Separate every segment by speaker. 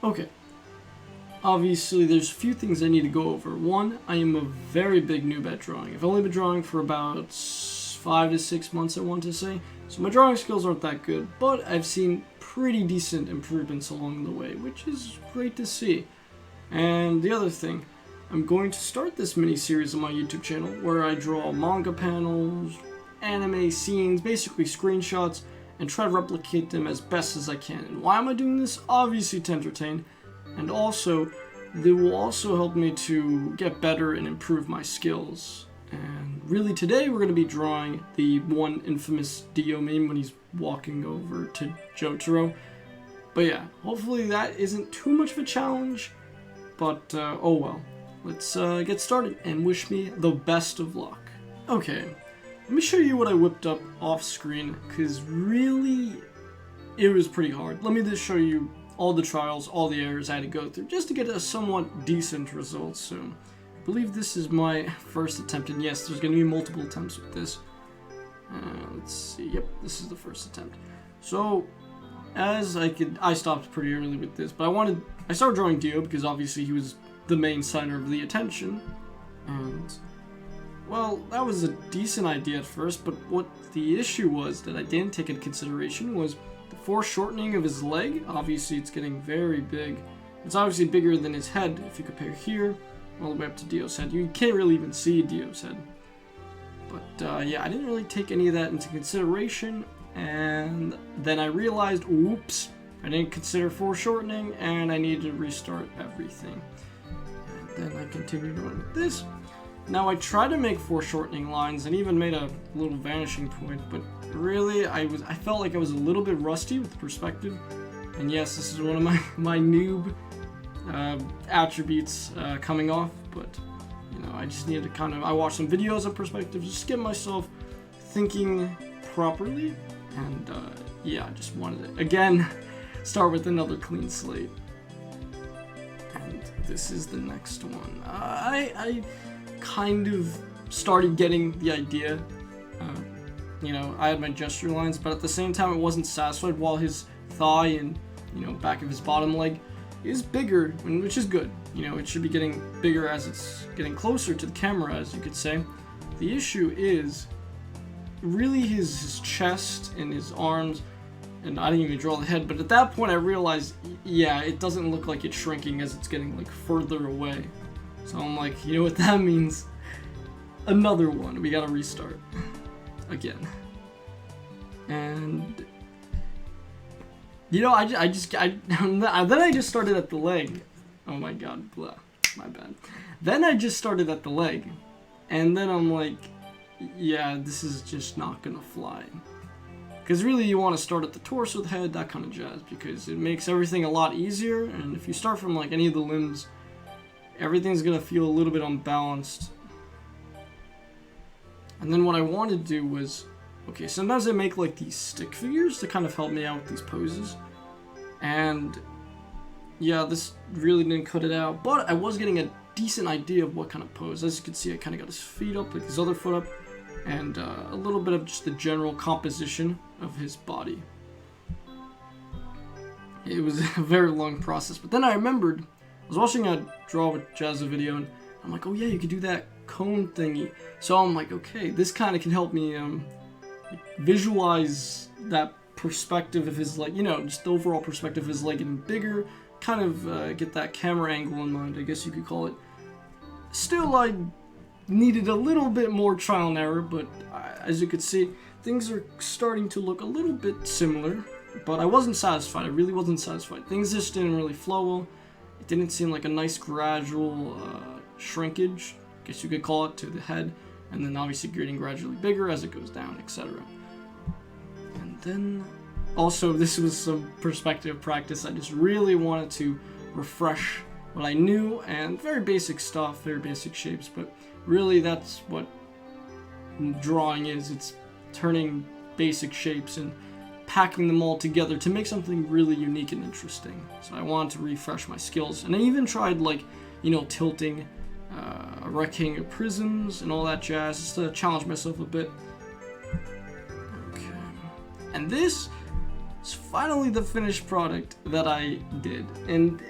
Speaker 1: Okay. Obviously, there's a few things I need to go over. One, I am a very big noob at drawing. I've only been drawing for about 5 to 6 months, I want to say. So my drawing skills aren't that good, but I've seen pretty decent improvements along the way, which is great to see. And the other thing, I'm going to start this mini-series on my YouTube channel where I draw manga panels, anime scenes, basically screenshots, and try to replicate them as best as I can. And why am I doing this? Obviously to entertain, and also, they will also help me to get better and improve my skills. And really today we're going to be drawing the one infamous Dio meme when he's walking over to Jojo. But yeah, hopefully that isn't too much of a challenge, but oh well. Let's get started and wish me the best of luck. Okay, let me show you what I whipped up off screen, because really, it was pretty hard. Let me just show you all the trials, all the errors I had to go through, just to get a somewhat decent result. So, I believe this is my first attempt, and yes, there's going to be multiple attempts with this. Let's see, yep, this is the first attempt. So, I stopped pretty early with this, but I started drawing Dio because obviously he was the main center of the attention, and well, that was a decent idea at first, but what the issue was that I didn't take into consideration was the foreshortening of his leg. Obviously it's getting very big. It's obviously bigger than his head. If you compare here all the way up to Dio's head, you can't really even see Dio's head. But yeah, I didn't really take any of that into consideration, and then I realized, oops, I didn't consider foreshortening, and I needed to restart everything. And then I continued on with this. Now I tried to make foreshortening lines and even made a little vanishing point, but really I felt like I was a little bit rusty with the perspective. And yes, this is one of my noob attributes coming off, but you know, I just needed to I watched some videos of perspective just to get myself thinking properly, and yeah, I just wanted to again start with another clean slate. And this is the next one. I kind of started getting the idea. You know, I had my gesture lines, but at the same time it wasn't satisfied, while his thigh and, you know, back of his bottom leg is bigger, which is good. You know, it should be getting bigger as it's getting closer to the camera, as you could say. The issue is really his chest and his arms, and I didn't even draw the head, but at that point I realized, yeah, it doesn't look like it's shrinking as it's getting like further away. So I'm like, you know what that means? Another one. We gotta restart again. And you know, then I just started at the leg. Oh my god, blah, my bad. Then I just started at the leg, and then I'm like, yeah, this is just not gonna fly. Because really, you want to start at the torso, the head, that kind of jazz, because it makes everything a lot easier. And if you start from like any of the limbs, everything's gonna feel a little bit unbalanced. And then what I wanted to do was, okay, sometimes I make like these stick figures to kind of help me out with these poses. And yeah, this really didn't cut it out, but I was getting a decent idea of what kind of pose. As you can see, I kind of got his feet up, like his other foot up, and a little bit of just the general composition of his body. It was a very long process, but then I remembered, I was watching a Draw with Jazza video, and I'm like, oh yeah, you could do that cone thingy. So I'm like, okay, this kind of can help me visualize that perspective of his leg, you know, just the overall perspective of his leg getting bigger, kind of get that camera angle in mind, I guess you could call it. Still, I needed a little bit more trial and error, but as you could see, things are starting to look a little bit similar, but I wasn't satisfied. I really wasn't satisfied. Things just didn't really flow well. It didn't seem like a nice gradual shrinkage, I guess you could call it, to the head, and then obviously getting gradually bigger as it goes down, etc. And then also, this was some perspective practice. I just really wanted to refresh what I knew, and very basic stuff, very basic shapes, but really that's what drawing is. It's turning basic shapes and packing them all together to make something really unique and interesting. So I wanted to refresh my skills, and I even tried, like, you know, tilting a rectangle of prisms and all that jazz, just to challenge myself a bit. Okay. And this it's finally the finished product that I did. And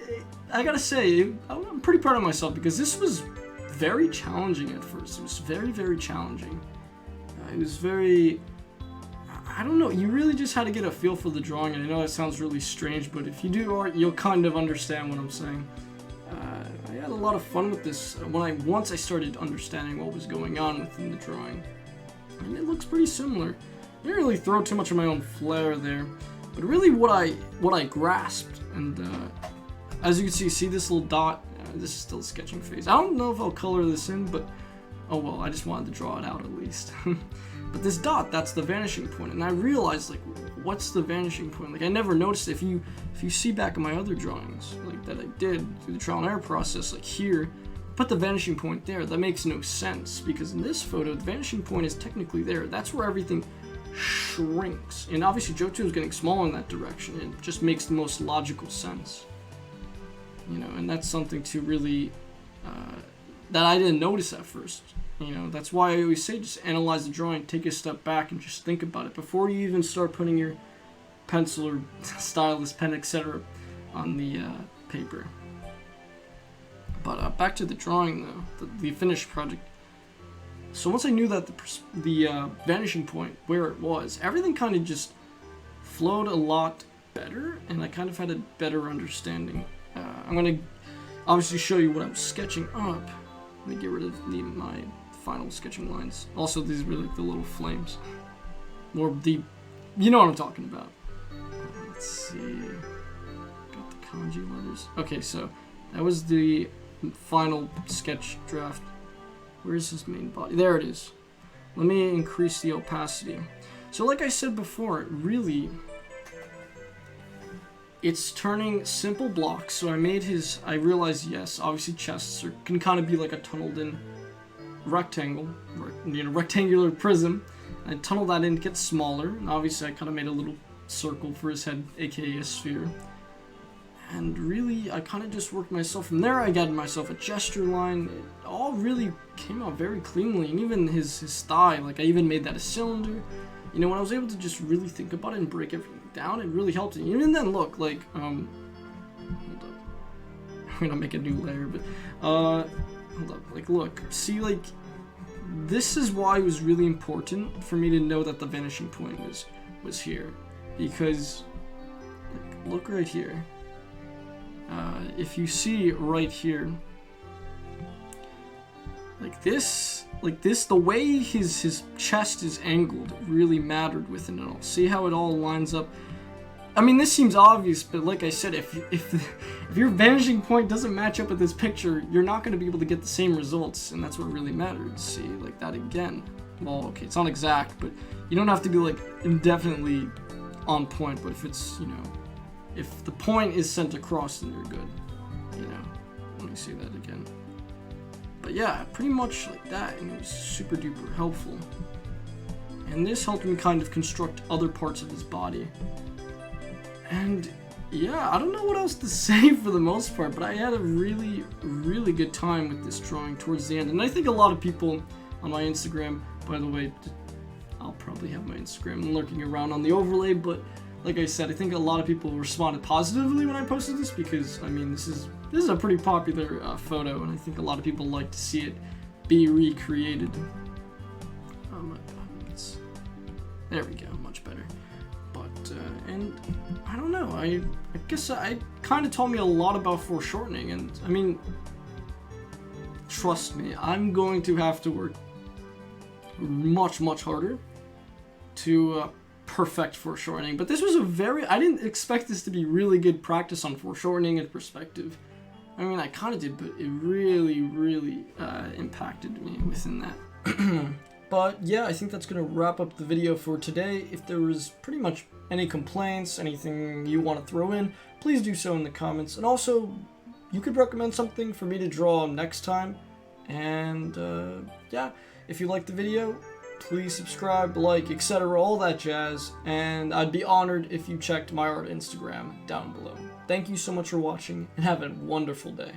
Speaker 1: I gotta say, I'm pretty proud of myself because this was very challenging at first. It was very, very challenging. It was very, I don't know, you really just had to get a feel for the drawing. And I know that sounds really strange, but if you do art, you'll kind of understand what I'm saying. I had a lot of fun with this once I started understanding what was going on within the drawing. And it looks pretty similar. I didn't really throw too much of my own flair there, but really what I grasped, and as you can see this little dot, this is still a sketching phase. I don't know if I'll color this in, but oh well, I just wanted to draw it out at least. But this dot, that's the vanishing point, and I realized, like, what's the vanishing point? Like, I never noticed. If you see back in my other drawings, like, that I did through the trial and error process, like here, put the vanishing point there. That makes no sense, because in this photo, the vanishing point is technically there. That's where everything shrinks. And obviously, Jojo is getting small in that direction. It just makes the most logical sense. You know, and that's something to really, that I didn't notice at first. You know, that's why I always say just analyze the drawing, take a step back, and just think about it before you even start putting your pencil or stylus, pen, etc. on the paper. But back to the drawing, though, the finished project. So once I knew that the vanishing point, where it was, everything kind of just flowed a lot better, and I kind of had a better understanding. I'm going to obviously show you what I'm sketching up. Let me get rid of my final sketching lines. Also, these were like the little flames. Or you know what I'm talking about. Let's see. Got the kanji letters. Okay, so that was the final sketch draft. Where's his main body? There it is. Let me increase the opacity. So like I said before, really, it's turning simple blocks. So I realized, yes, obviously chests can kind of be like a tunneled in rectangle, rectangular prism. I tunneled that in to get smaller, and obviously I kind of made a little circle for his head, aka a sphere. And really, I kind of just worked myself from there. I got myself a gesture line. It all really came out very cleanly, and even his thigh, like I even made that a cylinder. You know, when I was able to just really think about it and break everything down, it really helped. And even then, look, like, hold up. I'm gonna make a new layer, but, hold up, like, look, see, like, this is why it was really important for me to know that the vanishing point was here, because, like, look right here. If you see right here, like this, the way his chest is angled really mattered within it all. See how it all lines up? I mean, this seems obvious, but like I said, if your vanishing point doesn't match up with this picture, you're not going to be able to get the same results, and that's what really mattered. See, like that again. Well, okay, it's not exact, but you don't have to be like indefinitely on point. But if it's, you know, if the point is sent across, then you're good. You know, let me see that again. But yeah, pretty much like that, and it was super duper helpful. And this helped me kind of construct other parts of his body. And yeah, I don't know what else to say for the most part, but I had a really, really good time with this drawing towards the end. And I think a lot of people on my Instagram, by the way, I'll probably have my Instagram lurking around on the overlay, but like I said, I think a lot of people responded positively when I posted this, because I mean, this is a pretty popular photo, and I think a lot of people like to see it be recreated. There we go, much better. But and I don't know, I guess I kind of told me a lot about foreshortening, and I mean, trust me, I'm going to have to work much harder to perfect foreshortening. But this was I didn't expect this to be really good practice on foreshortening and perspective. I mean, I kind of did, but it really impacted me within that. But yeah, I think that's going to wrap up the video for today. If there was pretty much any complaints, anything you want to throw in, please do so in the comments. And also, you could recommend something for me to draw next time. And yeah, if you liked the video, please subscribe, like, etc., all that jazz. And I'd be honored if you checked my art Instagram down below. Thank you so much for watching, and have a wonderful day.